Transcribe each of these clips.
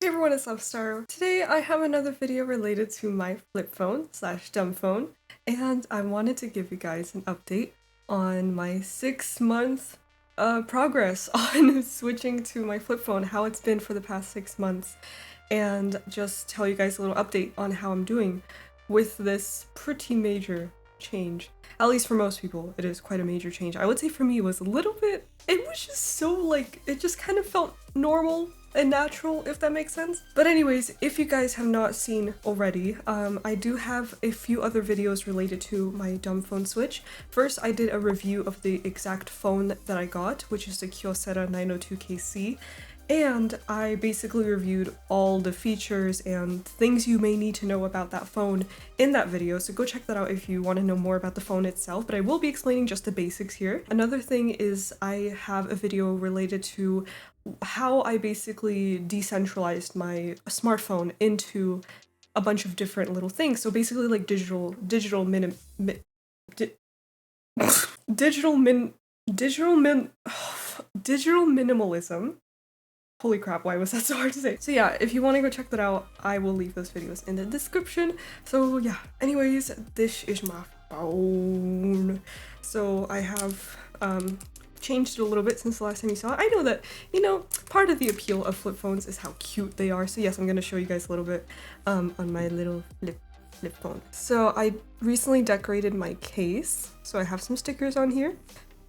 Hey everyone, it's Lovestar. Today I have another video related to my flip phone slash dumb phone, and I wanted to give you guys an update on my 6-month progress on switching to my flip phone, how it's been for the past 6 months, and just tell you guys a little update on how I'm doing with this pretty major change. At least for most people, it is quite a major change. I would say for me it was a little bit, it was just so like, it just kind of felt normal and natural, if that makes sense. But anyways, if you guys have not seen already, I do have a few other videos related to my dumb phone switch. First, I did a review of the exact phone that I got, which is the Kyocera 902KC. And I basically reviewed all the features and things you may need to know about that phone in that video, so go check that out if you want to know more about the phone itself, but I will be explaining just the basics here. Another thing is I have a video related to how I basically decentralized my smartphone into a bunch of different little things. So basically like digital minimalism. Holy crap, why was that so hard to say? So yeah, if you want to go check that out, I will leave those videos in the description. So yeah, anyways, this is my phone. So I have changed it a little bit since the last time you saw it. I know that, you know, part of the appeal of flip phones is how cute they are. So yes, I'm going to show you guys a little bit on my little flip phone. So I recently decorated my case. So I have some stickers on here.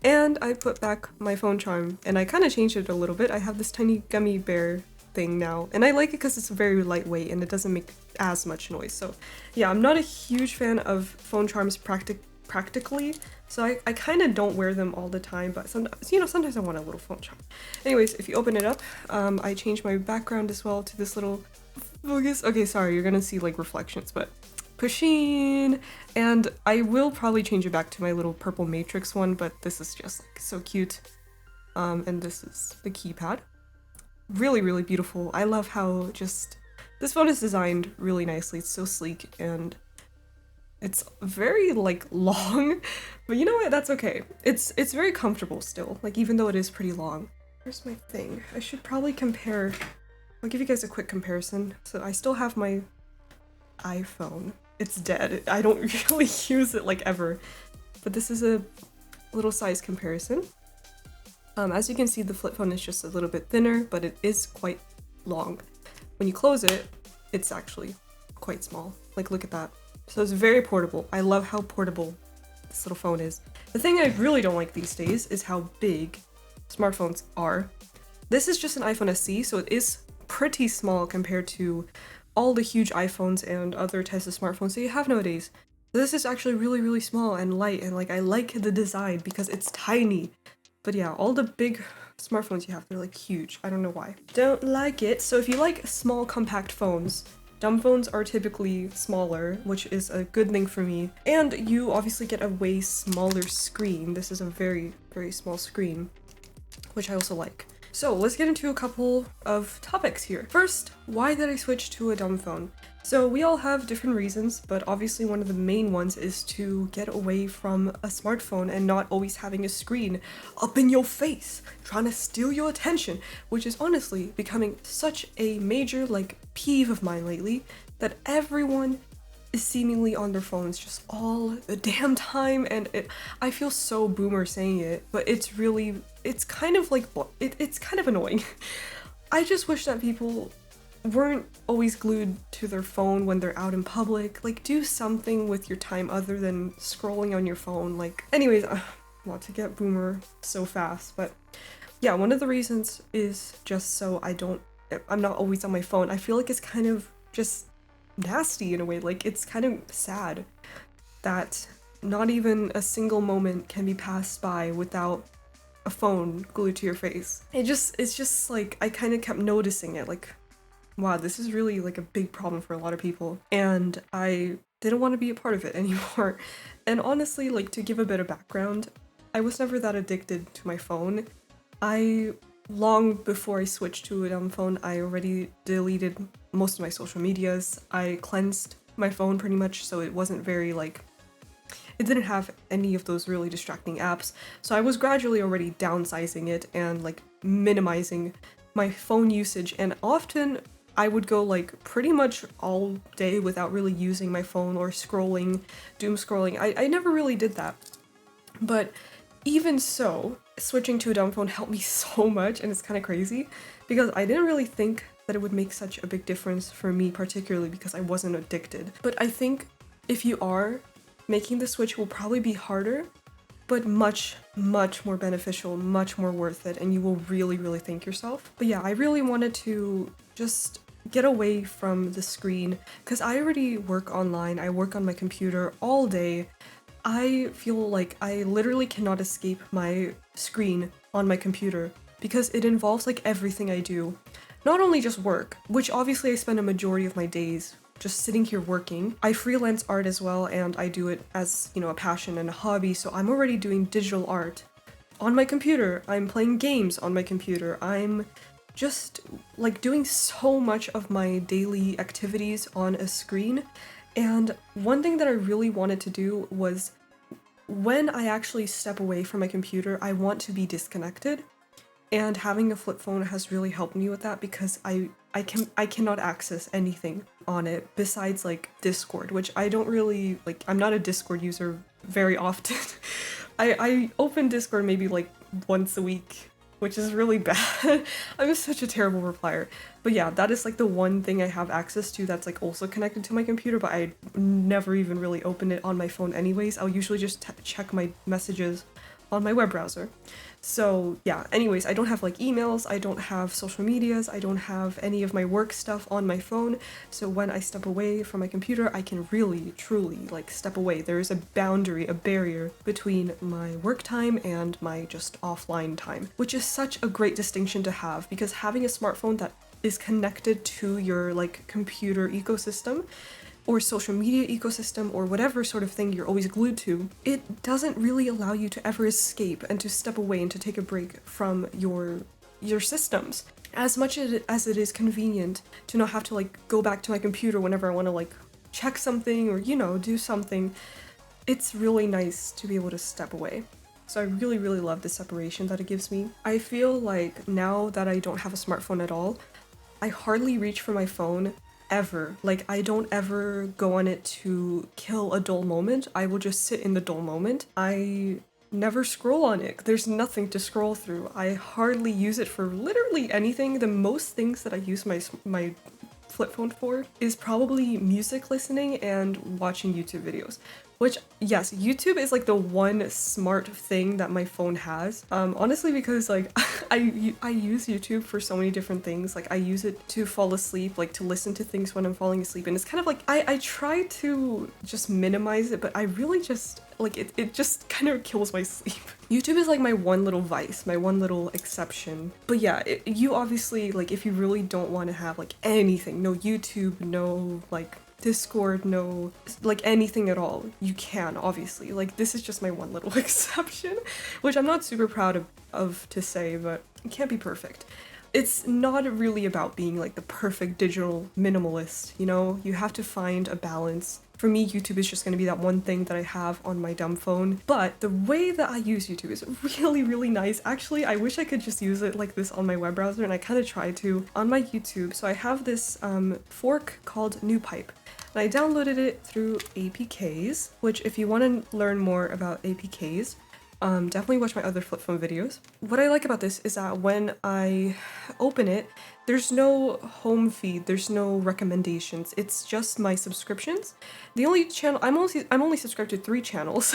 And I put back my phone charm, and I kind of changed it a little bit. I have this tiny gummy bear thing now, and I like it because it's very lightweight and it doesn't make as much noise. So yeah, I'm not a huge fan of phone charms practically, so I kind of don't wear them all the time, but sometimes, you know, sometimes I want a little phone charm. Anyways, if you open it up, I changed my background as well to this little focus. Okay, sorry, you're gonna see like reflections, but Pusheen, and I will probably change it back to my little purple matrix one, but this is just like so cute. And this is the keypad. Really beautiful. I love how just this phone is designed really nicely. It's so sleek and it's very like long, but you know what? That's okay. It's very comfortable still, like even though it is pretty long. Here's my thing. I should probably compare. I'll give you guys a quick comparison. So I still have my iPhone. It's dead. I don't really use it like ever, but this is a little size comparison. As you can see, the flip phone is just a little bit thinner, but it is quite long. When you close it, it's actually quite small. Like, look at that. So it's very portable. I love how portable this little phone is. The thing I really don't like these days is how big smartphones are. This is just an iPhone SE, so it is pretty small compared to all the huge iPhones and other types of smartphones that you have nowadays. This is actually really small and light, and like I like the design because it's tiny. But yeah, all the big smartphones you have, they're like huge. I don't know why. Don't like it. So if you like small compact phones, dumb phones are typically smaller, which is a good thing for me. And you obviously get a way smaller screen. This is a very small screen, which I also like. So let's get into a couple of topics here. First, why did I switch to a dumb phone? So we all have different reasons, but obviously one of the main ones is to get away from a smartphone and not always having a screen up in your face, trying to steal your attention, which is honestly becoming such a major like peeve of mine lately, that everyone is seemingly on their phones just all the damn time, and I feel so boomer saying it, but it's kind of like, it's kind of annoying. I just wish that people weren't always glued to their phone when they're out in public. Like, do something with your time other than scrolling on your phone. Like, anyways, not to get boomer so fast, but yeah, one of the reasons is just so I'm not always on my phone. I feel like it's kind of just nasty in a way. Like, it's kind of sad that not even a single moment can be passed by without a phone glued to your face. It's just like, I kind of kept noticing it, like, wow, this is really like a big problem for a lot of people, and I didn't want to be a part of it anymore. And honestly, like, to give a bit of background, I was never that addicted to my phone. Long before I switched to a dumb phone, I already deleted most of my social medias. I cleansed my phone pretty much, so it wasn't very like, it didn't have any of those really distracting apps. So I was gradually already downsizing it and like minimizing my phone usage, and often I would go like pretty much all day without really using my phone or scrolling, doom scrolling. I never really did that. But even so, switching to a dumb phone helped me so much, and it's kind of crazy because I didn't really think that it would make such a big difference for me, particularly because I wasn't addicted. But I think if you are, making the switch will probably be harder, but much, much more beneficial, much more worth it, and you will really, really thank yourself. But yeah, I really wanted to just get away from the screen because I already work online, I work on my computer all day. I feel like I literally cannot escape my screen on my computer because it involves like everything I do. Not only just work, which obviously I spend a majority of my days just sitting here working. I freelance art as well, and I do it as, you know, a passion and a hobby, so I'm already doing digital art on my computer. I'm playing games on my computer. I'm just like doing so much of my daily activities on a screen. And one thing that I really wanted to do was when I actually step away from my computer, I want to be disconnected. And having a flip phone has really helped me with that because I cannot access anything on it besides like Discord, which I don't really like. I'm not a Discord user very often. I open Discord maybe like once a week, which is really bad. I'm such a terrible replier. But yeah, that is like the one thing I have access to that's like also connected to my computer, but I never even really open it on my phone anyways. I'll usually just check my messages on my web browser. So yeah, anyways, I don't have like emails, I don't have social medias, I don't have any of my work stuff on my phone. So when I step away from my computer, I can really, truly like step away. There is a boundary, a barrier between my work time and my just offline time, which is such a great distinction to have because having a smartphone that is connected to your like computer ecosystem or social media ecosystem or whatever sort of thing you're always glued to, it doesn't really allow you to ever escape and to step away and to take a break from your systems. As much as it is convenient to not have to like go back to my computer whenever I want to like check something or, you know, do something, it's really nice to be able to step away. So I really, really love the separation that it gives me. I feel like now that I don't have a smartphone at all, I hardly reach for my phone ever. Like, I don't ever go on it to kill a dull moment. I will just sit in the dull moment. I never scroll on it. There's nothing to scroll through. I hardly use it for literally anything. The most things that I use my flip phone for is probably music listening and watching YouTube videos. Which, yes, YouTube is like the one smart thing that my phone has. Honestly, because like I use YouTube for so many different things. Like I use it to fall asleep, like to listen to things when I'm falling asleep. And it's kind of like, I try to just minimize it, but I really just, like it just kind of kills my sleep. YouTube is like my one little vice, my one little exception. But yeah, you obviously, like if you really don't want to have like anything, no YouTube, no like Discord, no like anything at all, you can obviously. Like this is just my one little exception, which I'm not super proud of to say, but it can't be perfect. It's not really about being like the perfect digital minimalist, you know? You have to find a balance. For me, YouTube is just going to be that one thing that I have on my dumb phone. But the way that I use YouTube is really, really nice. Actually, I wish I could just use it like this on my web browser, and I kind of try to on my YouTube. So I have this fork called NewPipe. And I downloaded it through APKs, which if you want to learn more about APKs, definitely watch my other flip phone videos. What I like about this is that when I open it, there's no home feed, there's no recommendations. It's just my subscriptions. The only channel I'm only subscribed to 3 channels.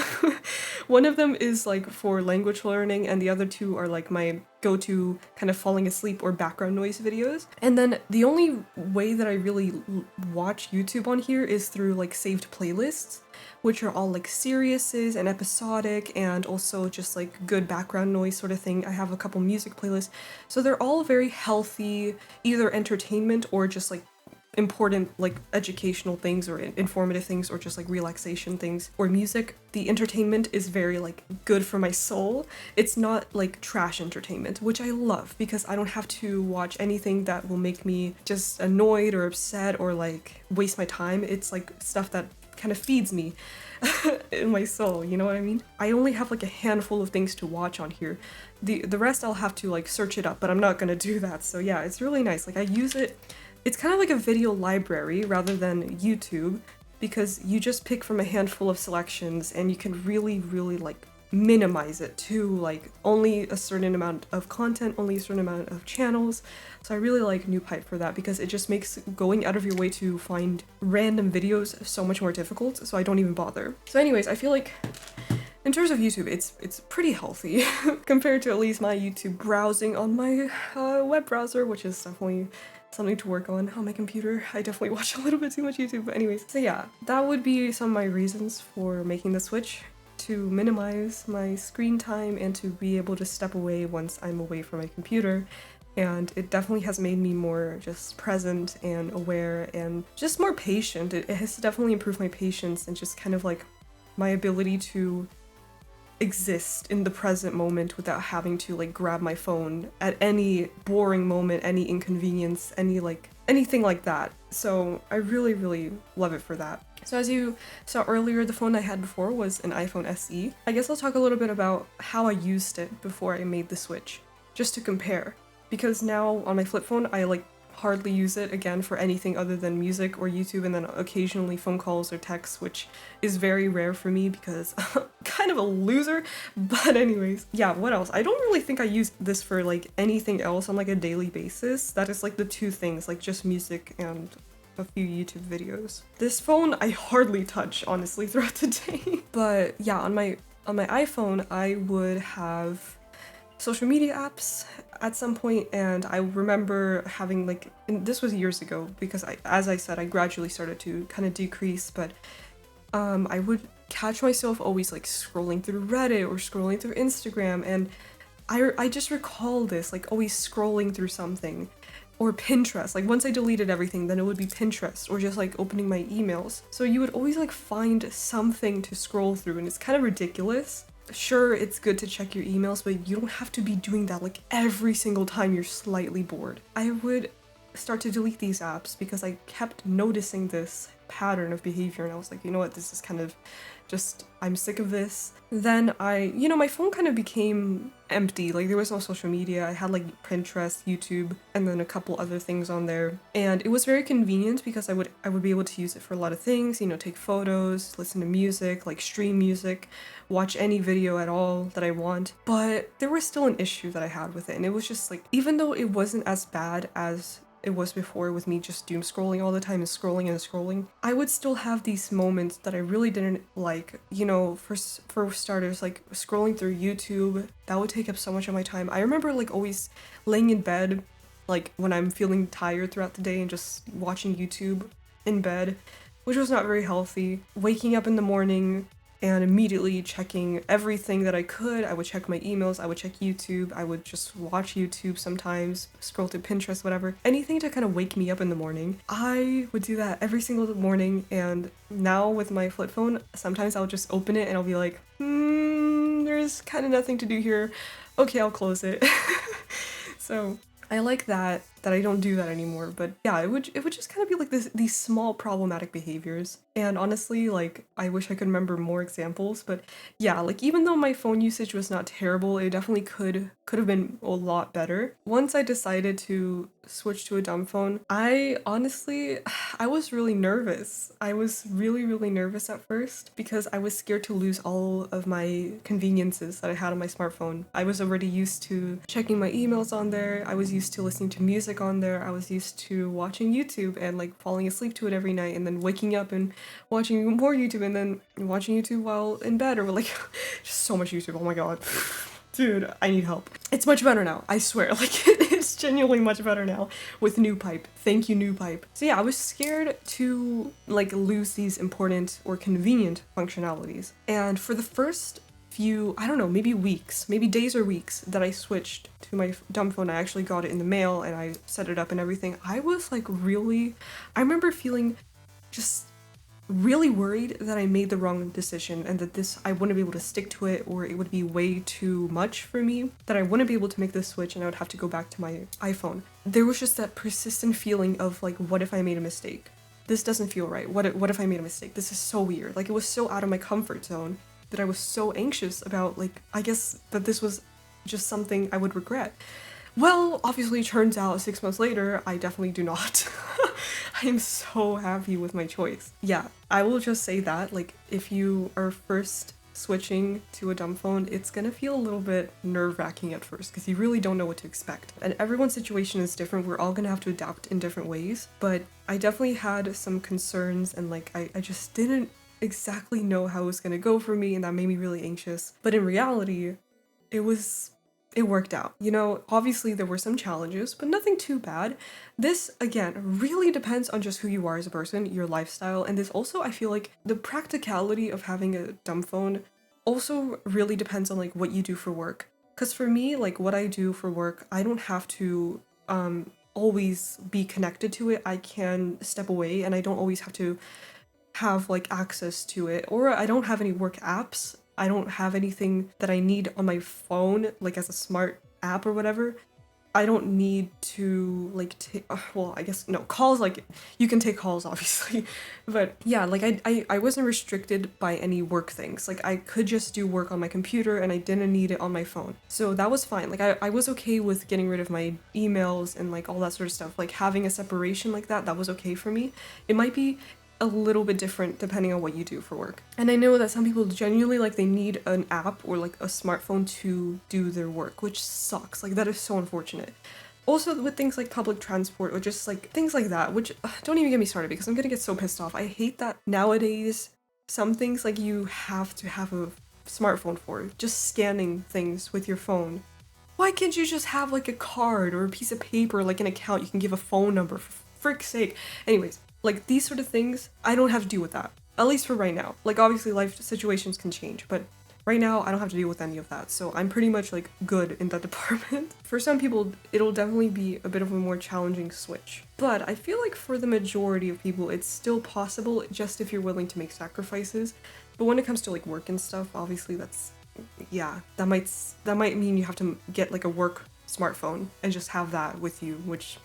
One of them is like for language learning, and the other 2 are like my go-to kind of falling asleep or background noise videos. And then the only way that I really watch YouTube on here is through like saved playlists, which are all like seriouses and episodic and also just like good background noise sort of thing. I have a couple music playlists. So they're all very healthy, either entertainment or just like important like educational things or informative things or just like relaxation things or music. The entertainment is very like good for my soul. It's not like trash entertainment, which I love because I don't have to watch anything that will make me just annoyed or upset or like waste my time. It's like stuff that kind of feeds me in my soul, you know what I mean? I only have like a handful of things to watch on here. The rest I'll have to like search it up, but I'm not gonna do that. So yeah, it's really nice. Like I use it It's kind of like a video library rather than YouTube, because you just pick from a handful of selections and you can really, really like minimize it to like only a certain amount of content, only a certain amount of channels. So I really like NewPipe for that, because it just makes going out of your way to find random videos so much more difficult, so I don't even bother. So anyways, I feel like in terms of YouTube, it's pretty healthy compared to at least my YouTube browsing on my web browser, which is definitely something to work on my computer. I definitely watch a little bit too much YouTube, but anyways. So yeah, that would be some of my reasons for making the switch, to minimize my screen time and to be able to step away once I'm away from my computer. And it definitely has made me more just present and aware and just more patient. It has definitely improved my patience and just kind of like my ability to exist in the present moment without having to like grab my phone at any boring moment, any inconvenience, anything like that. So I really, really love it for that. So as you saw earlier, the phone I had before was an iPhone SE. I guess I'll talk a little bit about how I used it before I made the switch, just to compare. Because now on my flip phone, I like hardly use it again for anything other than music or YouTube, and then occasionally phone calls or texts, which is very rare for me because I'm kind of a loser. But anyways, yeah, what else? I don't really think I use this for like anything else on like a daily basis. That is like the two things, like just music and a few YouTube videos. This phone I hardly touch, honestly, throughout the day. But yeah, on my iPhone, I would have social media apps at some point, and I remember having like, and this was years ago because as I said, I gradually started to kind of decrease, but I would catch myself always like scrolling through Reddit or scrolling through Instagram, and I just recall this, like always scrolling through something. Or Pinterest, like once I deleted everything, then it would be Pinterest, or just like opening my emails. So you would always like find something to scroll through, and it's kind of ridiculous. Sure, it's good to check your emails, but you don't have to be doing that like every single time you're slightly bored. I would start to delete these apps because I kept noticing this pattern of behavior, and I was like, you know what, this is kind of just, I'm sick of this. Then my phone kind of became empty, like there was no social media. I had like Pinterest, YouTube, and then a couple other things on there, and it was very convenient because I would be able to use it for a lot of things, take photos, listen to music, like stream music, watch any video at all that I want. But there was still an issue that I had with it, and it was just like, even though it wasn't as bad as it was before with me just doom scrolling all the time and scrolling, I would still have these moments that I really didn't like. For starters, like scrolling through YouTube, that would take up so much of my time. I remember like always laying in bed, like when I'm feeling tired throughout the day, and just watching YouTube in bed, which was not very healthy. Waking up in the morning and immediately checking everything that I could. I would check my emails, I would check YouTube, I would just watch YouTube sometimes, scroll through Pinterest, whatever. Anything to kind of wake me up in the morning. I would do that every single morning, and now with my flip phone, sometimes I'll just open it and I'll be like, there's kind of nothing to do here. Okay, I'll close it. So I like that I don't do that anymore, but yeah, it would just kind of be like these small problematic behaviors. And honestly, like, I wish I could remember more examples, but yeah, like, even though my phone usage was not terrible, it definitely could have been a lot better. Once I decided to switch to a dumb phone, I was really nervous. I was really, really nervous at first because I was scared to lose all of my conveniences that I had on my smartphone. I was already used to checking my emails on there, I was used to listening to music on there, I was used to watching YouTube and like falling asleep to it every night, and then waking up and watching more YouTube, and then watching YouTube while in bed, or like just so much YouTube. Oh my god. Dude, I need help. It's much better now, I swear. Like, it's genuinely much better now with NewPipe. Thank you, NewPipe. So yeah, I was scared to like lose these important or convenient functionalities. And for the first few, I don't know, maybe weeks, maybe days or weeks that I switched to my dumb phone, I actually got it in the mail and I set it up and everything. I was like I remember feeling just really worried that I made the wrong decision, and that I wouldn't be able to stick to it, or it would be way too much for me, that I wouldn't be able to make this switch and I would have to go back to my iPhone. There was just that persistent feeling of like, what if I made a mistake? This doesn't feel right. What if I made a mistake? This is so weird. Like, it was so out of my comfort zone that I was so anxious about, like, I guess that this was just something I would regret. Well, obviously turns out 6 months later, I definitely do not. I am so happy with my choice. Yeah, I will just say that, like, if you are first switching to a dumb phone, it's gonna feel a little bit nerve-wracking at first because you really don't know what to expect. And everyone's situation is different. We're all gonna have to adapt in different ways. But I definitely had some concerns and like I just didn't exactly know how it was gonna go for me, and that made me really anxious. But in reality, it worked out. You know, obviously there were some challenges, but nothing too bad. This, again, really depends on just who you are as a person, your lifestyle, and this also, I feel like, the practicality of having a dumb phone also really depends on, like, what you do for work. Because for me, like, what I do for work, I don't have to, always be connected to it. I can step away, and I don't always have to have like access to it, or I don't have any work apps. I don't have anything that I need on my phone like as a smart app or whatever. I don't need to like take well, I guess no calls, like you can take calls obviously. But yeah, like I wasn't restricted by any work things. Like I could just do work on my computer and I didn't need it on my phone. So that was fine. Like I was okay with getting rid of my emails and like all that sort of stuff. Like having a separation like that was okay for me. It might be a little bit different depending on what you do for work. And I know that some people genuinely like they need an app or like a smartphone to do their work, which sucks. Like that is so unfortunate. Also with things like public transport or just like things like that, which don't even get me started because I'm gonna get so pissed off. I hate that nowadays some things like you have to have a smartphone for, just scanning things with your phone. Why can't you just have like a card or a piece of paper, like an account you can give a phone number, for frick's sake? Anyways, like these sort of things, I don't have to deal with that. At least for right now. Like obviously life situations can change, but right now I don't have to deal with any of that. So I'm pretty much like good in that department. For some people, it'll definitely be a bit of a more challenging switch. But I feel like for the majority of people, it's still possible just if you're willing to make sacrifices. But when it comes to like work and stuff, obviously that's, yeah, that might mean you have to get like a work smartphone and just have that with you, which,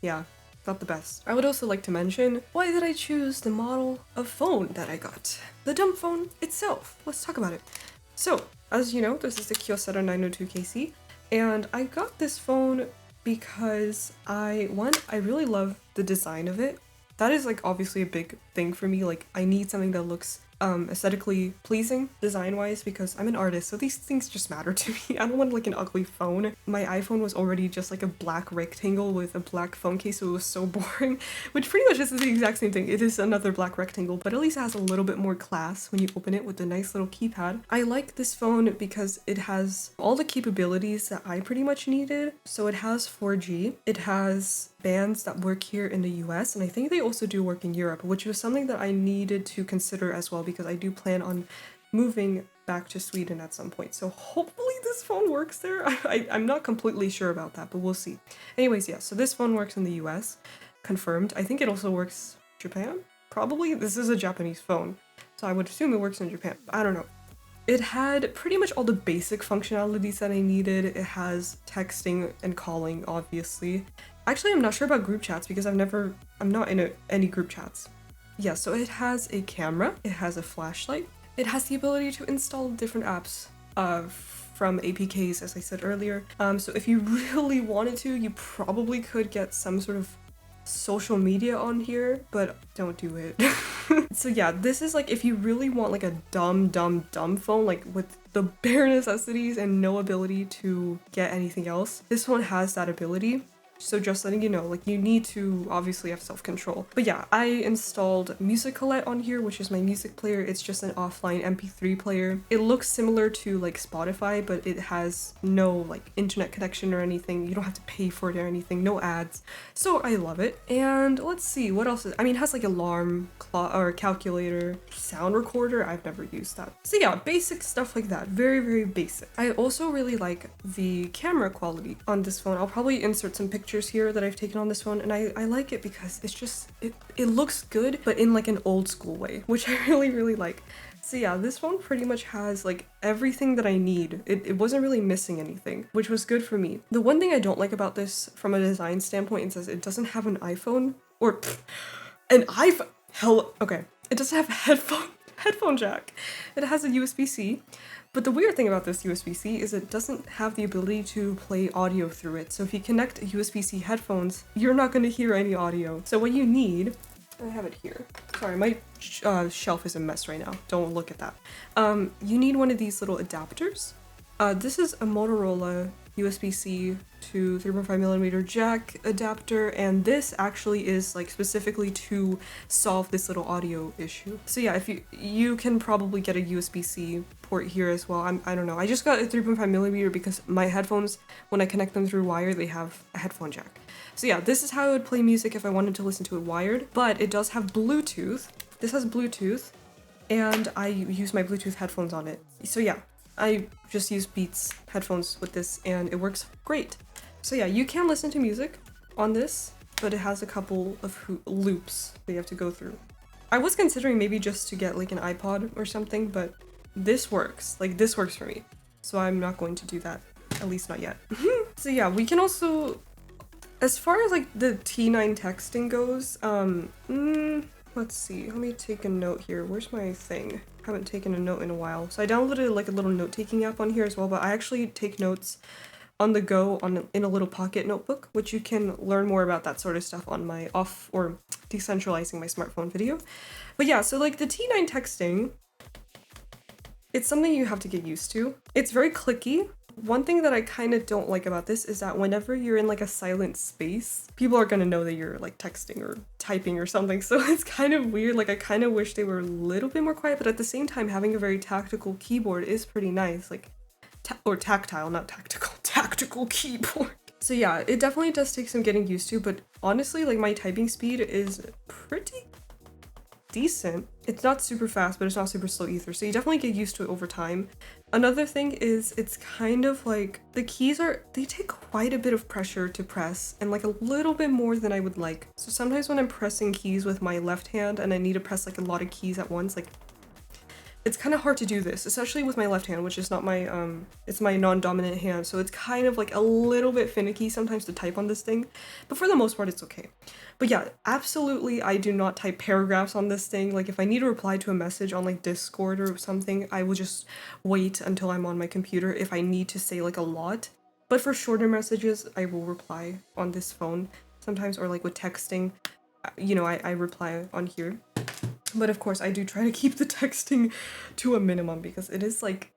yeah. Not the best. I would also like to mention, why did I choose the model of phone that I got? The Dumbphone itself. Let's talk about it. So, as you know, this is the Kyocera 902KC, and I got this phone because I really love the design of it. That is like obviously a big thing for me. Like I need something that looks aesthetically pleasing design-wise because I'm an artist, so these things just matter to me. I don't want like an ugly phone. My iPhone was already just like a black rectangle with a black phone case, so it was so boring, which pretty much is the exact same thing. It is another black rectangle, but at least it has a little bit more class when you open it with the nice little keypad. I like this phone because it has all the capabilities that I pretty much needed. So it has 4G, it has bands that work here in the US, and I think they also do work in Europe, which was something that I needed to consider as well because I do plan on moving back to Sweden at some point. So hopefully this phone works there. I'm not completely sure about that, but we'll see. Anyways, yeah, so this phone works in the US, confirmed. I think it also works Japan, probably. This is a Japanese phone, so I would assume it works in Japan. I don't know. It had pretty much all the basic functionalities that I needed. It has texting and calling, obviously. Actually, I'm not sure about group chats because I'm not in any group chats. Yeah, so it has a camera, it has a flashlight, it has the ability to install different apps from APKs, as I said earlier. So if you really wanted to, you probably could get some sort of social media on here, but don't do it. So yeah, this is like if you really want like a dumb phone, like with the bare necessities and no ability to get anything else, this one has that ability. So just letting you know, like you need to obviously have self-control. But yeah, I installed Musicalet on here, which is my music player. It's just an offline MP3 player. It looks similar to like Spotify, but it has no like internet connection or anything. You don't have to pay for it or anything, no ads. So I love it. And let's see, what else I mean, it has like alarm clock or calculator, sound recorder. I've never used that. So yeah, basic stuff like that. Very, very basic. I also really like the camera quality on this phone. I'll probably insert some pictures here that I've taken on this one, and I like it because it's just it looks good, but in like an old school way, which I really like. So yeah, this phone pretty much has like everything that I need. It wasn't really missing anything, which was good for me. The one thing I don't like about this from a design standpoint is it doesn't have an iPhone or an iPhone. Hell, okay, it doesn't have a headphone. headphone jack. It has a USB-C, but the weird thing about this USB-C is it doesn't have the ability to play audio through it. So if you connect USB-C headphones, you're not going to hear any audio. So what you need, I have it here. Sorry, my shelf is a mess right now. Don't look at that. You need one of these little adapters. This is a Motorola USB-C to 3.5mm jack adapter, and this actually is like specifically to solve this little audio issue. So yeah, if you can probably get a USB-C port here as well. I don't know. I just got a 3.5mm because my headphones, when I connect them through wire, they have a headphone jack. So yeah, this is how I would play music if I wanted to listen to it wired, but it does have Bluetooth. This has Bluetooth, and I use my Bluetooth headphones on it. So yeah, I just use Beats headphones with this and it works great. So yeah, you can listen to music on this, but it has a couple of loops that you have to go through. I was considering maybe just to get like an iPod or something, but this works. Like this works for me. So I'm not going to do that, at least not yet. So yeah, we can also, as far as like the T9 texting goes, let's see, let me take a note here. Where's my thing? Haven't taken a note in a while. So I downloaded like a little note-taking app on here as well, but I actually take notes on the go in a little pocket notebook, which you can learn more about that sort of stuff on my decentralizing my smartphone video. But yeah, so like the T9 texting, it's something you have to get used to. It's very clicky. One thing that I kind of don't like about this is that whenever you're in like a silent space, people are gonna know that you're like texting or typing or something. So it's kind of weird. Like I kind of wish they were a little bit more quiet, but at the same time, having a very tactical keyboard is pretty nice. Like, or tactile, not tactical, tactical keyboard. So yeah, it definitely does take some getting used to, but honestly, like my typing speed is pretty decent. It's not super fast, but it's not super slow either, so you definitely get used to it over time. Another thing is it's kind of like the keys they take quite a bit of pressure to press, and like a little bit more than I would like. So sometimes when I'm pressing keys with my left hand and I need to press like a lot of keys at once, like it's kind of hard to do this, especially with my left hand, which is not my it's my non-dominant hand, so it's kind of like a little bit finicky sometimes to type on this thing, but for the most part it's okay. But yeah, absolutely I do not type paragraphs on this thing. Like if I need to reply to a message on like Discord or something, I will just wait until I'm on my computer if I need to say like a lot. But for shorter messages, I will reply on this phone sometimes, or like with texting, you know, I reply on here. But of course, I do try to keep the texting to a minimum because it is like,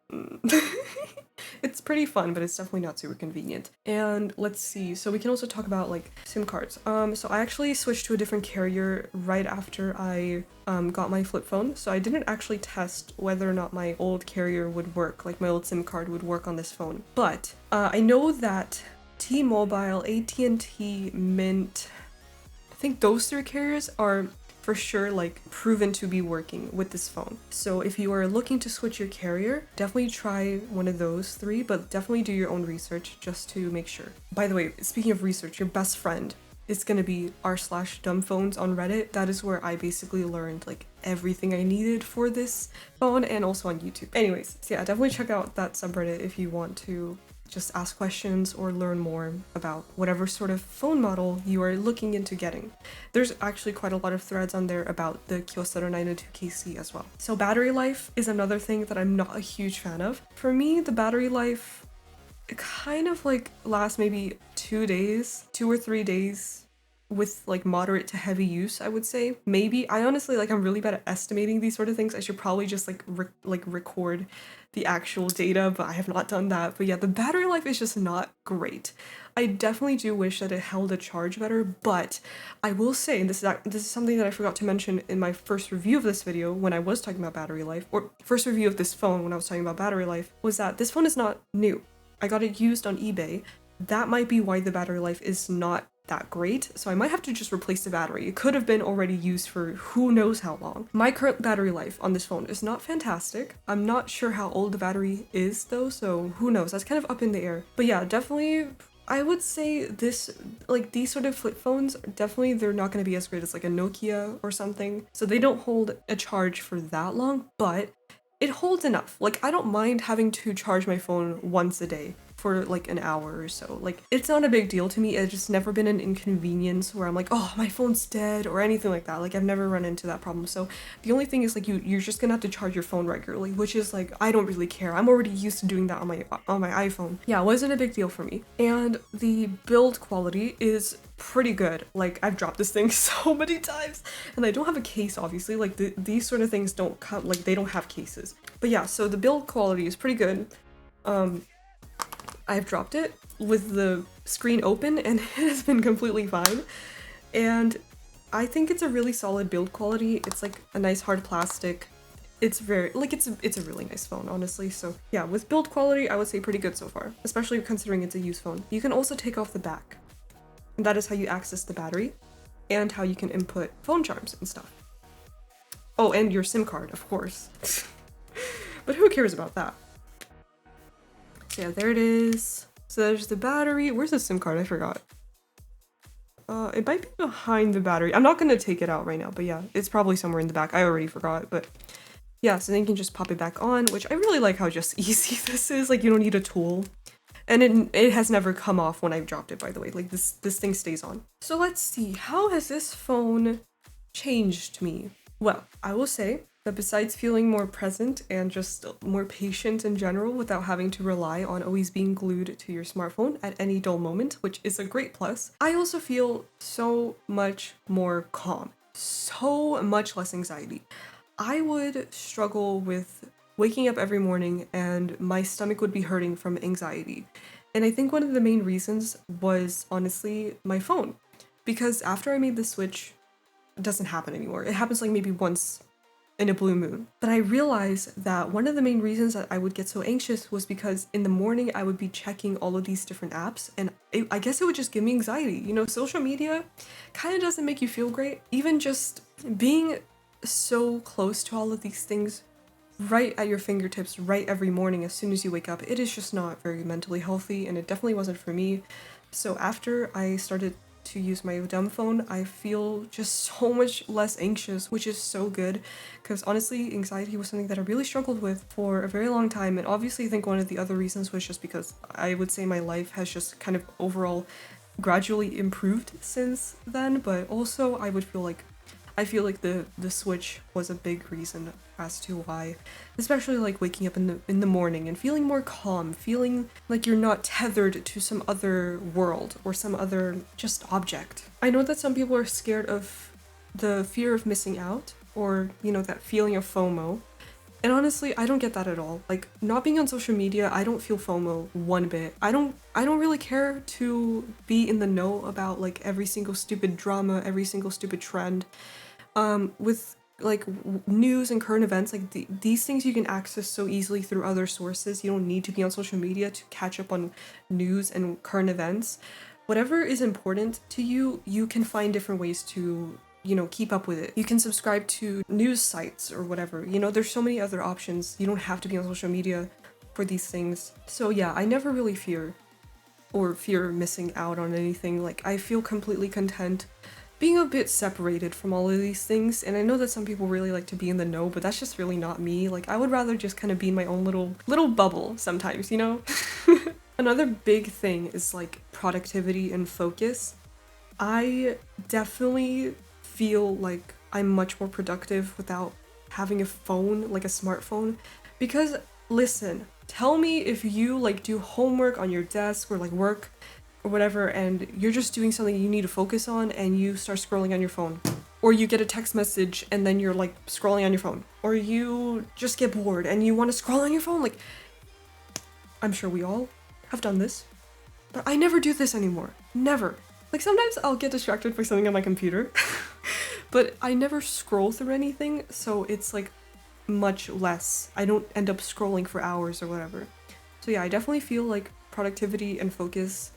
it's pretty fun, but it's definitely not super convenient. And let's see, so we can also talk about like SIM cards. So I actually switched to a different carrier right after I got my flip phone. So I didn't actually test whether or not my old carrier would work, like my old SIM card would work on this phone. But I know that T-Mobile, AT&T, Mint, I think those three carriers are for sure like proven to be working with this phone. So if you are looking to switch your carrier, definitely try one of those three, but definitely do your own research just to make sure. By the way, speaking of research, your best friend is gonna be r/dumbphones on Reddit. That is where I basically learned like everything I needed for this phone, and also on YouTube. Anyways, so yeah, definitely check out that subreddit if you want to just ask questions or learn more about whatever sort of phone model you are looking into getting. There's actually quite a lot of threads on there about the Kyocera 902KC as well. So battery life is another thing that I'm not a huge fan of. For me, the battery life kind of like lasts maybe 2 or 3 days with like moderate to heavy use, I would say. Maybe. I honestly, like, I'm really bad at estimating these sort of things. I should probably just like record the actual data, but I have not done that. But yeah, the battery life is just not great. I definitely do wish that it held a charge better, but I will say, and this is something that I forgot to mention in my first review of this video when I was talking about battery life, or first review of this phone when I was talking about battery life, was that this phone is not new. I got it used on eBay. That might be why the battery life is not that great, so I might have to just replace the battery. It could have been already used for who knows how long. My current battery life on this phone is not fantastic. I'm not sure how old the battery is though, so who knows, that's kind of up in the air. But yeah, definitely I would say this, like these sort of flip phones, definitely they're not going to be as great as like a Nokia or something, so they don't hold a charge for that long, but it holds enough. Like I don't mind having to charge my phone once a day. for like an hour or so. Like, it's not a big deal to me. It's just never been an inconvenience where I'm like, oh, my phone's dead or anything like that. Like, I've never run into that problem. So the only thing is like you're just gonna have to charge your phone regularly, which is like, I don't really care. I'm already used to doing that on my iPhone. Yeah, it wasn't a big deal for me. And the build quality is pretty good. Like, I've dropped this thing so many times, and I don't have a case, obviously. Like, these sort of things don't come, like, they don't have cases. But yeah, so the build quality is pretty good. I've dropped it with the screen open and it has been completely fine. And I think it's a really solid build quality. It's like a nice hard plastic. It's very, like, it's a really nice phone, honestly. So yeah, with build quality, I would say pretty good so far, especially considering it's a used phone. You can also take off the back. And that is how you access the battery and how you can input phone charms and stuff. Oh, and your SIM card, of course. But who cares about that? So yeah, there it is. So there's the battery. Where's the SIM card? I forgot. It might be behind the battery. I'm not gonna take it out right now, but yeah, it's probably somewhere in the back. I already forgot, but yeah, so then you can just pop it back on, which I really like how just easy this is. Like, you don't need a tool. And it has never come off when I've dropped it, by the way. Like, this thing stays on. So let's see, how has this phone changed me? Well, I will say that besides feeling more present and just more patient in general without having to rely on always being glued to your smartphone at any dull moment, which is a great plus, I also feel so much more calm, so much less anxiety. I would struggle with waking up every morning and my stomach would be hurting from anxiety. And I think one of the main reasons was honestly my phone. Because after I made the switch, it doesn't happen anymore. It happens like maybe once in a blue moon. But I realized that one of the main reasons that I would get so anxious was because in the morning I would be checking all of these different apps and I guess it would just give me anxiety. You know, social media kind of doesn't make you feel great. Even just being so close to all of these things right at your fingertips right every morning as soon as you wake up, it is just not very mentally healthy, and it definitely wasn't for me. So after I started to use my Dumbphone, I feel just so much less anxious, which is so good, because honestly, anxiety was something that I really struggled with for a very long time, and obviously I think one of the other reasons was just because I would say my life has just kind of overall gradually improved since then, but also I feel like the switch was a big reason as to why, especially like waking up in the morning and feeling more calm, feeling like you're not tethered to some other world or some other just object. I know that some people are scared of the fear of missing out, or you know, that feeling of FOMO. And honestly, I don't get that at all. Like, not being on social media, I don't feel FOMO one bit. I don't really care to be in the know about like every single stupid drama, every single stupid trend. With like news and current events, like these things you can access so easily through other sources. You don't need to be on social media to catch up on news and current events. Whatever is important to you, you can find different ways to, you know, keep up with it. You can subscribe to news sites or whatever. You know, there's so many other options. You don't have to be on social media for these things. So yeah, I never really fear missing out on anything. Like, I feel completely content being a bit separated from all of these things, and I know that some people really like to be in the know, but that's just really not me. Like, I would rather just kind of be in my own little bubble sometimes, you know? Another big thing is like productivity and focus. I definitely feel like I'm much more productive without having a phone, like a smartphone, because listen, tell me if you like do homework on your desk or like work or whatever, and you're just doing something you need to focus on and you start scrolling on your phone, or you get a text message and then you're like scrolling on your phone, or you just get bored and you want to scroll on your phone. Like, I'm sure we all have done this, but I never do this anymore. Never. Like, sometimes I'll get distracted by something on my computer but I never scroll through anything, so it's like much less. I don't end up scrolling for hours or whatever. So yeah, I definitely feel like productivity and focus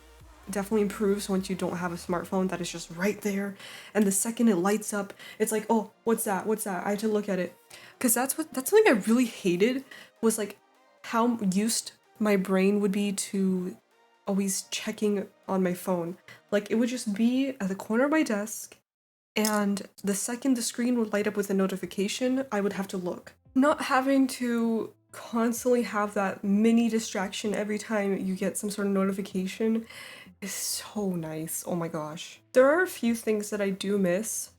definitely improves once you don't have a smartphone that is just right there, and the second it lights up, it's like, oh, what's that, I had to look at it. Because that's something I really hated, was like how used my brain would be to always checking on my phone. Like, it would just be at the corner of my desk, and the second the screen would light up with a notification, I would have to look. Not having to constantly have that mini distraction every time you get some sort of notification is so nice. Oh my gosh. There are a few things that I do miss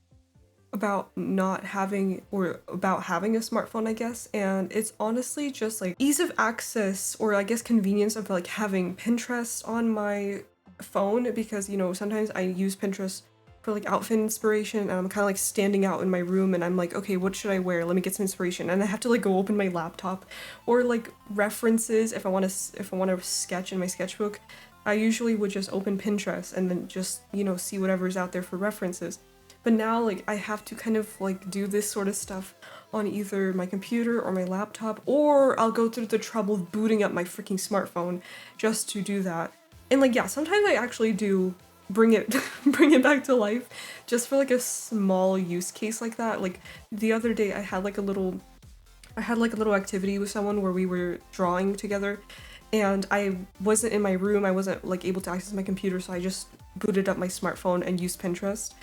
about not having or about having a smartphone, I guess, and it's honestly just like ease of access, or I guess convenience of like having Pinterest on my phone, because you know sometimes I use Pinterest for like outfit inspiration and I'm kind of like standing out in my room and I'm like, okay, what should I wear, let me get some inspiration, and I have to like go open my laptop, or like references if I want to sketch in my sketchbook. I usually would just open Pinterest and then just, you know, see whatever's out there for references. But now, like, I have to kind of, like, do this sort of stuff on either my computer or my laptop, or I'll go through the trouble of booting up my freaking smartphone just to do that. And, like, yeah, sometimes I actually do bring it bring it back to life just for, like, a small use case like that. Like, the other day I had, like, a little activity with someone where we were drawing together, and I wasn't in my room, I wasn't, like, able to access my computer, so I just booted up my smartphone and used Pinterest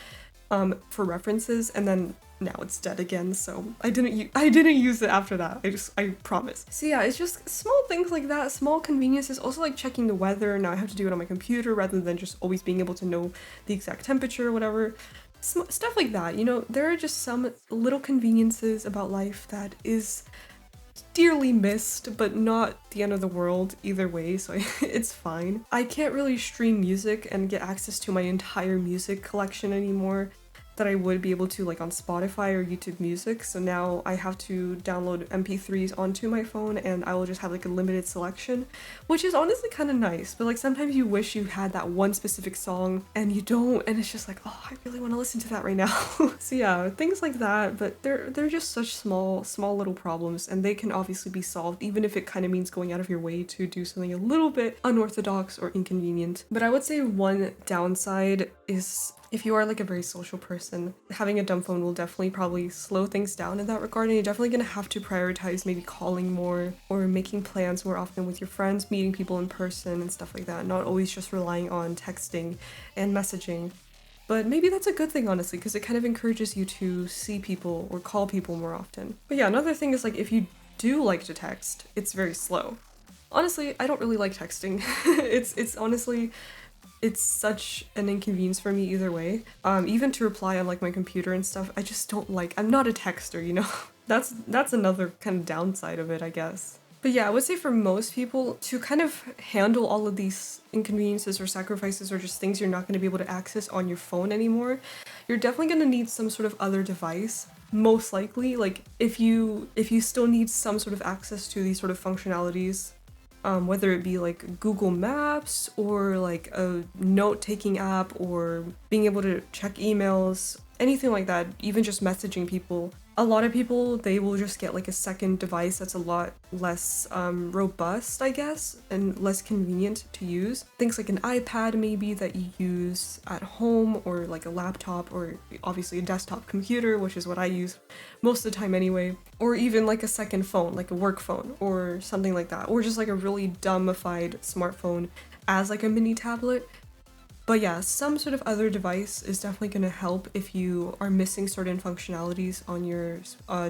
for references, and then now it's dead again, so I didn't use it after that. I promise. So yeah, it's just small things like that, small conveniences. Also like checking the weather. Now I have to do it on my computer rather than just always being able to know the exact temperature or whatever. Stuff like that, you know, there are just some little conveniences about life that is dearly missed, but not the end of the world either way, so it's fine. I can't really stream music and get access to my entire music collection anymore that I would be able to like on Spotify or YouTube Music, so now I have to download MP3s onto my phone and I will just have like a limited selection, which is honestly kind of nice, but like sometimes you wish you had that one specific song and you don't, and it's just like, oh, I really want to listen to that right now. So yeah, things like that, but they're just such small little problems, and they can obviously be solved even if it kind of means going out of your way to do something a little bit unorthodox or inconvenient. But I would say one downside is if you are like a very social person, having a dumb phone will definitely probably slow things down in that regard, and you're definitely gonna have to prioritize maybe calling more or making plans more often with your friends, meeting people in person and stuff like that, not always just relying on texting and messaging. But maybe that's a good thing, honestly, because it kind of encourages you to see people or call people more often. But yeah, another thing is like if you do like to text, it's very slow. Honestly, I don't really like texting. It's honestly, it's such an inconvenience for me either way. Even to reply on like my computer and stuff, I just don't like, I'm not a texter, you know? That's another kind of downside of it, I guess. But yeah, I would say for most people, to kind of handle all of these inconveniences or sacrifices or just things you're not going to be able to access on your phone anymore, you're definitely going to need some sort of other device. Most likely, like if you still need some sort of access to these sort of functionalities, whether it be like Google Maps or like a note-taking app or being able to check emails, anything like that, even just messaging people. A lot of people, they will just get like a second device that's a lot less robust, I guess, and less convenient to use. Things like an iPad maybe that you use at home, or like a laptop, or obviously a desktop computer, which is what I use most of the time anyway. Or even like a second phone, like a work phone or something like that. Or just like a really dumbified smartphone as like a mini tablet. But yeah, some sort of other device is definitely going to help if you are missing certain functionalities on your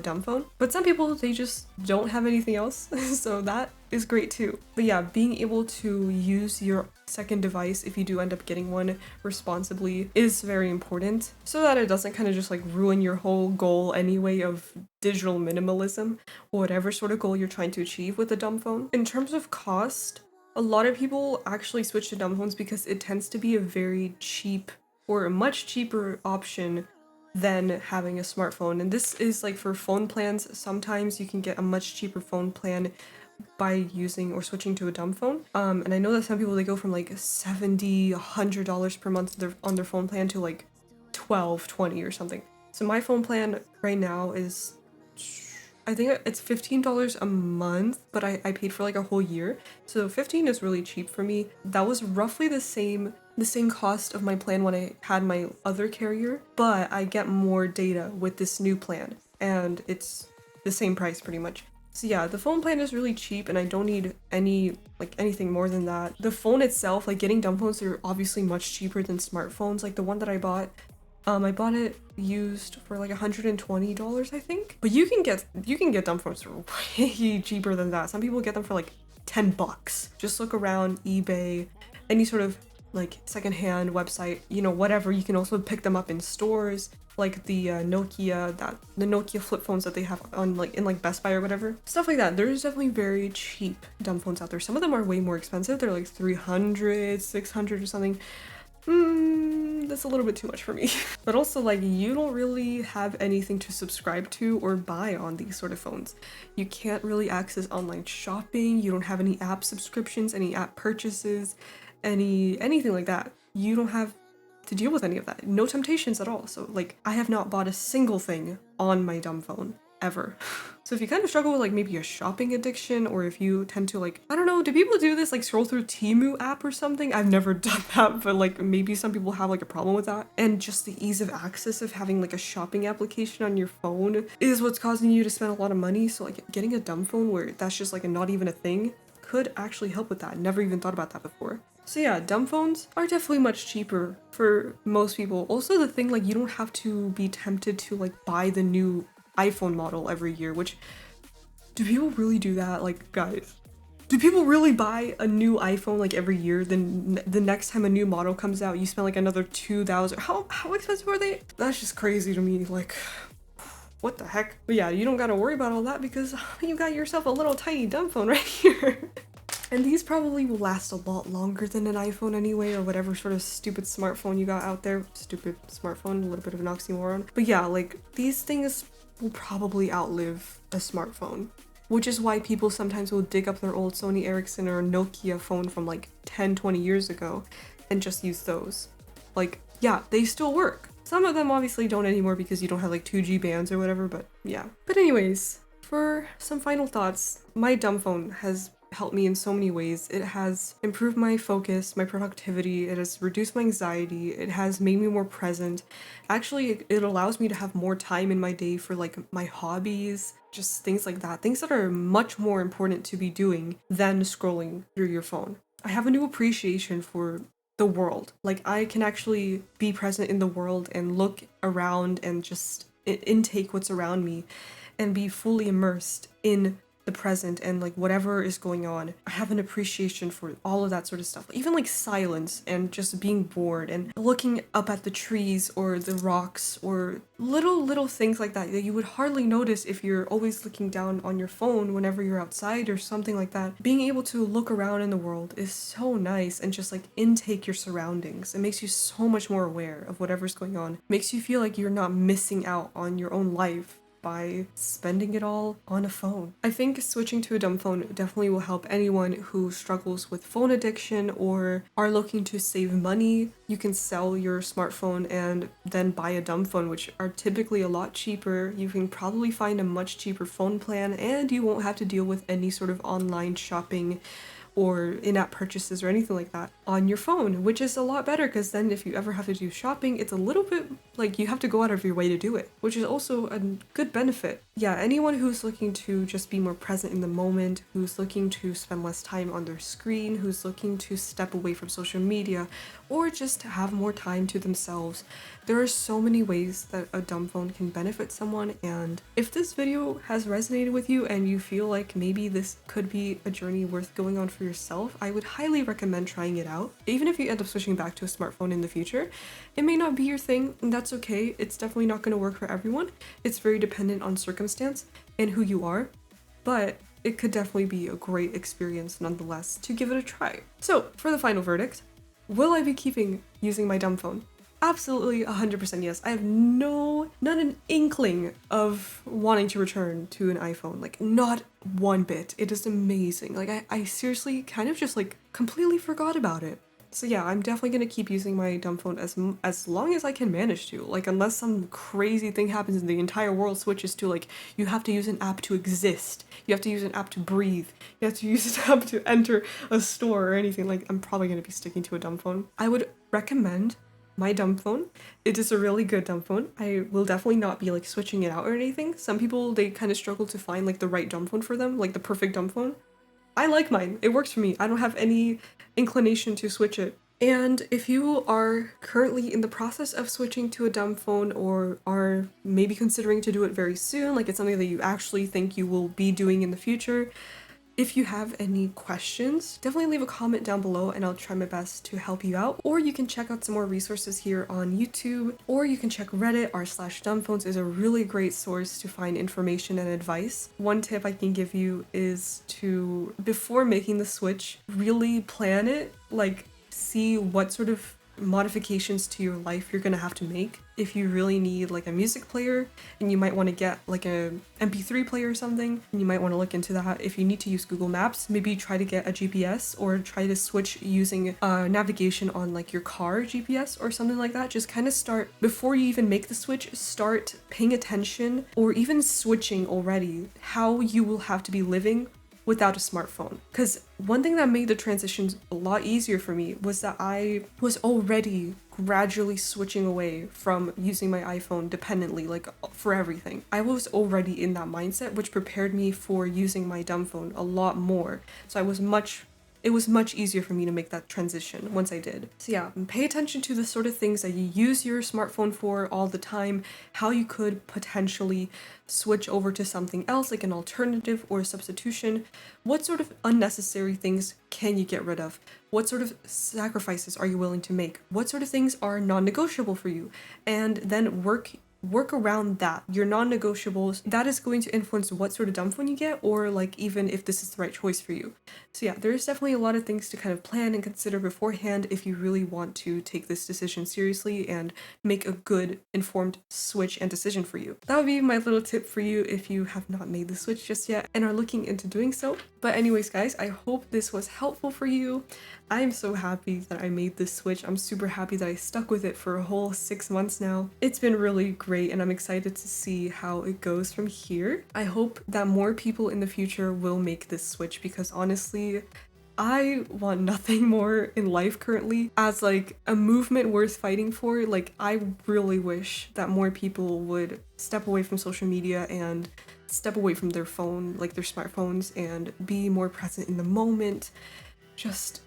dumb phone. But some people, they just don't have anything else, so that is great too. But yeah, being able to use your second device, if you do end up getting one, responsibly is very important, so that it doesn't kind of just like ruin your whole goal anyway of digital minimalism, or whatever sort of goal you're trying to achieve with a dumb phone. In terms of cost, a lot of people actually switch to dumb phones because it tends to be a very cheap or a much cheaper option than having a smartphone. And this is like for phone plans, sometimes you can get a much cheaper phone plan by using or switching to a dumb phone. And I know that some people, they go from like $70, $100 per month on their phone plan to like $12, $20 or something. So my phone plan right now is, I think it's $15 a month, but I paid for like a whole year. So 15 is really cheap for me. That was roughly the same cost of my plan when I had my other carrier, but I get more data with this new plan and it's the same price pretty much. So yeah, the phone plan is really cheap and I don't need anything more than that. The phone itself, like getting dumb phones, are obviously much cheaper than smartphones. Like the one that I bought, I bought it used for like $120, I think. But you can get Dumbphones for way cheaper than that. Some people get them for like 10 bucks. Just look around eBay, any sort of like secondhand website, you know, whatever. You can also pick them up in stores, like the Nokia flip phones that they have on like in like Best Buy or whatever. Stuff like that. There's definitely very cheap dumb phones out there. Some of them are way more expensive. They're like 300, 600 or something. That's a little bit too much for me. But also, like, you don't really have anything to subscribe to or buy on these sort of phones. You can't really access online shopping. You don't have any app subscriptions, any app purchases, anything like that. You don't have to deal with any of that. No temptations at all. So like, I have not bought a single thing on my dumb phone ever. So if you kind of struggle with like maybe a shopping addiction, or if you tend to like, I don't know, do people do this, like scroll through Temu app or something? I've never done that, but like maybe some people have like a problem with that. And just the ease of access of having like a shopping application on your phone is what's causing you to spend a lot of money. So like getting a dumb phone where that's just like not even a thing could actually help with that. Never even thought about that before. So yeah, dumb phones are definitely much cheaper for most people. Also the thing, like, you don't have to be tempted to like buy the new iPhone model every year, which, do people really do that? Like, guys, do people really buy a new iPhone like every year? Then the next time a new model comes out, you spend like another 2,000. How expensive are they? That's just crazy to me. Like, what the heck? But yeah, you don't gotta worry about all that because you got yourself a little tiny dumb phone right here. And these probably will last a lot longer than an iPhone anyway, or whatever sort of stupid smartphone you got out there. Stupid smartphone, a little bit of an oxymoron. But yeah, like, these things will probably outlive a smartphone, which is why people sometimes will dig up their old Sony Ericsson or Nokia phone from like 10, 20 years ago and just use those. Like, yeah, they still work. Some of them obviously don't anymore because you don't have like 2G bands or whatever, but yeah. But anyways, for some final thoughts, my dumb phone has helped me in so many ways. It has improved my focus, my productivity, it has reduced my anxiety, it has made me more present. Actually, it allows me to have more time in my day for like my hobbies, just things like that, things that are much more important to be doing than scrolling through your phone. I have a new appreciation for the world. Like, I can actually be present in the world and look around and just intake what's around me and be fully immersed in the present and like whatever is going on. I have an appreciation for all of that sort of stuff. Even like silence and just being bored and looking up at the trees or the rocks or little things like that that you would hardly notice if you're always looking down on your phone whenever you're outside or something like that. Being able to look around in the world is so nice and just like intake your surroundings. It makes you so much more aware of whatever's going on. It makes you feel like you're not missing out on your own life by spending it all on a phone. I think switching to a dumb phone definitely will help anyone who struggles with phone addiction or are looking to save money. You can sell your smartphone and then buy a dumb phone, which are typically a lot cheaper. You can probably find a much cheaper phone plan and you won't have to deal with any sort of online shopping or in-app purchases or anything like that on your phone, which is a lot better because then if you ever have to do shopping, it's a little bit like you have to go out of your way to do it, which is also a good benefit. Yeah, anyone who's looking to just be more present in the moment, who's looking to spend less time on their screen, who's looking to step away from social media, or just have more time to themselves, there are so many ways that a dumb phone can benefit someone. And if this video has resonated with you and you feel like maybe this could be a journey worth going on for yourself, I would highly recommend trying it out. Even if you end up switching back to a smartphone in the future, it may not be your thing, and that's okay. It's definitely not going to work for everyone. It's very dependent on circumstance and who you are, but it could definitely be a great experience nonetheless to give it a try. So for the final verdict, will I be keeping using my dumb phone? Absolutely 100% yes. I have not an inkling of wanting to return to an iPhone, like not one bit. It is amazing. Like I seriously kind of just like completely forgot about it. So yeah, I'm definitely gonna keep using my dumb phone as long as I can manage to. Like, unless some crazy thing happens and the entire world switches to like, you have to use an app to exist, you have to use an app to breathe, you have to use an app to enter a store or anything, like I'm probably gonna be sticking to a dumb phone. I would recommend my dumb phone. It is a really good dumb phone. I will definitely not be like switching it out or anything. Some people, they kind of struggle to find like the right dumb phone for them, like the perfect dumb phone. I like mine. It works for me. I don't have any inclination to switch it And if you are currently in the process of switching to a dumb phone or are maybe considering to do it very soon, like it's something that you actually think you will be doing in the future, if you have any questions, definitely leave a comment down below and I'll try my best to help you out. Or you can check out some more resources here on YouTube, or you can check Reddit. r/dumbphones is a really great source to find information and advice. One tip I can give you is to, before making the switch, really plan it, like see what sort of modifications to your life you're gonna have to make. If you really need like a music player and you might want to get like a MP3 player or something, and you might want to look into that. If you need to use Google Maps, maybe try to get a GPS or try to switch using navigation on like your car GPS or something like that. Just kind of start, before you even make the switch, start paying attention or even switching already how you will have to be living without a smartphone. Because one thing that made the transitions a lot easier for me was that I was already gradually switching away from using my iPhone dependently, like for everything. I was already in that mindset, which prepared me for using my dumb phone a lot more. So it was much easier for me to make that transition once I did. So yeah, pay attention to the sort of things that you use your smartphone for all the time, how you could potentially switch over to something else, like an alternative or a substitution. What sort of unnecessary things can you get rid of? What sort of sacrifices are you willing to make? What sort of things are non-negotiable for you? And then work around that, your non-negotiables. That is going to influence what sort of dumb phone you get, or like even if this is the right choice for you. So yeah, there's definitely a lot of things to kind of plan and consider beforehand if you really want to take this decision seriously and make a good informed switch and decision for you. That would be my little tip for you if you have not made the switch just yet and are looking into doing so. But anyways guys, I hope this was helpful for you. I'm so happy that I made this switch. I'm super happy that I stuck with it for a whole 6 months now. It's been really great and I'm excited to see how it goes from here. I hope that more people in the future will make this switch, because honestly, I want nothing more in life currently as like a movement worth fighting for. Like, I really wish that more people would step away from social media and step away from their phone, like their smartphones, and be more present in the moment. Just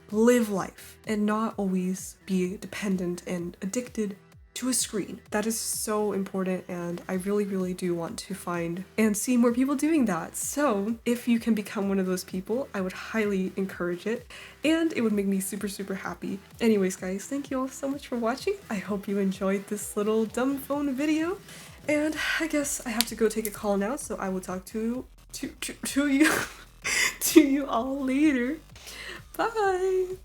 live life and not always be dependent and addicted to a screen. That is so important, and I really do want to find and see more people doing that. So if you can become one of those people, I would highly encourage it, and it would make me super happy. Anyways guys, thank you all so much for watching. I hope you enjoyed this little dumb phone video, and I guess I have to go take a call now, so I will talk to you to you all later. Bye!